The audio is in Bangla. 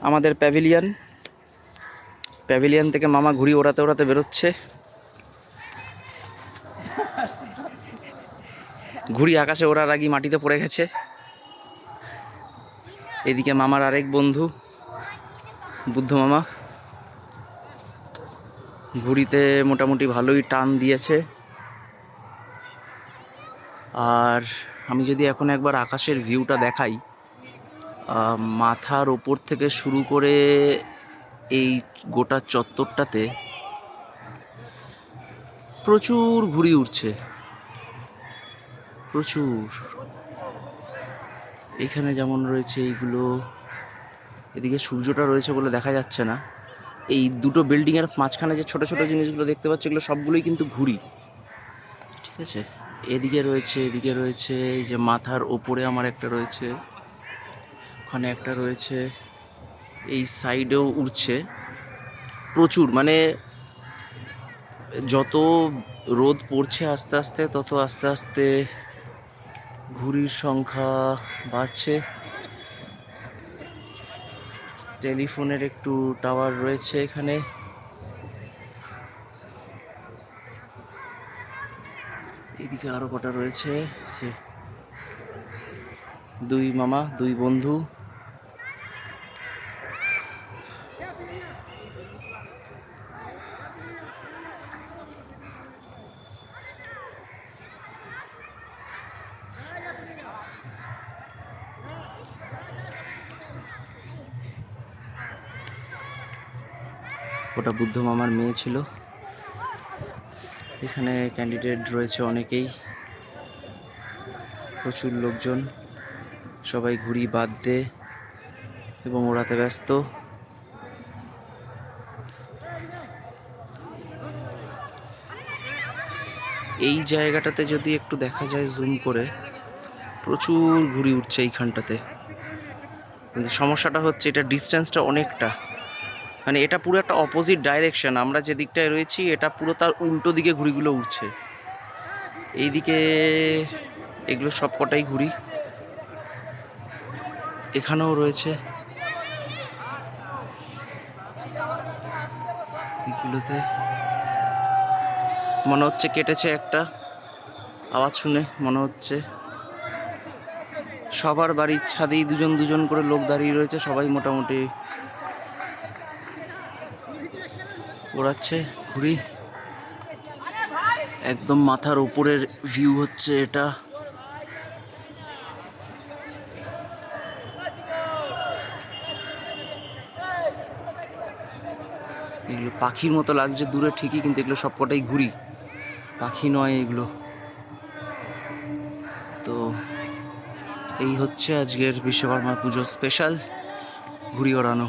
আমাদের প্যাভিলিয়ন থেকে মামা ঘুড়ি ওড়াতে ওড়াতে বেরোচ্ছে। ঘুড়ি আকাশে ওড়ার আগেই মাটিতে পড়ে গেছে। এদিকে মামার আরেক বন্ধু বুদ্ধ মামা ঘুড়িতে মোটামুটি ভালোই টান দিয়েছে। আর আমি যদি এখন একবার আকাশের ভিউটা দেখাই, মাথার ওপর থেকে শুরু করে এই গোটা চত্বরটাতে প্রচুর ঘুড়ি উড়ছে, প্রচুর। এখানে যেমন রয়েছে এইগুলো, এদিকে সূর্যটা রয়েছে বলে দেখা যাচ্ছে না। এই দুটো বিল্ডিংয়ের মাঝখানে যে ছোট ছোট জিনিসগুলো দেখতে পাচ্ছি, এগুলো সবগুলোই কিন্তু ঘুড়ি, ঠিক আছে। এদিকে রয়েছে এই যে মাথার ওপরে আমার একটা রয়েছে, ওখানে একটা রয়েছে, এই সাইডেও উড়ছে প্রচুর। মানে যত রোদ পড়ছে আস্তে আস্তে, তত আস্তে আস্তে ঘুড়ির সংখ্যা বাড়ছে। টেলিফোনের একটু টাওয়ার রয়েছে এখানে। এদিকে আরো কটা রয়েছে, দুই মামা দুই বন্ধু। ওটা বুদ্ধ মামার মেয়ে ছিল। এখানে ক্যান্ডিডেট রয়েছে অনেকেই, প্রচুর লোকজন, সবাই ঘুড়ি বাঁধতে এবং ওড়াতে ব্যস্ত। এই জায়গাটাতে যদি একটু দেখা যায় জুম করে, প্রচুর ঘুড়ি উঠছে এইখানটাতে। কিন্তু সমস্যাটা হচ্ছে এটা ডিস্টেন্সটা অনেকটা, মানে এটা পুরো একটা অপোজিট ডাইরেকশন। আমরা যে দিকটায় রয়েছি এটা পুরো তার উল্টো দিকে ঘুড়িগুলো উঠছে। এইদিকে এগুলো সব কটাই ঘুড়ি, এখানেও রয়েছে এগুলোতে। মনে হচ্ছে কেটেছে একটা, আওয়াজ শুনে মনে হচ্ছে। সবার বাড়ির ছাদেই দুজন দুজন করে লোক দাঁড়িয়ে রয়েছে, সবাই মোটামুটি ওড়াচ্ছে ঘুড়ি। একদম মাথার উপরের ভিউ হচ্ছে এটা। এগুলো পাখির মতো লাগছে দূরে ঠিকই, কিন্তু এগুলো সবকটাই ঘুড়ি, পাখি নয় এগুলো। তো এই হচ্ছে আজকের বিশ্বকর্মা পুজো স্পেশাল ঘুড়ি ওড়ানো।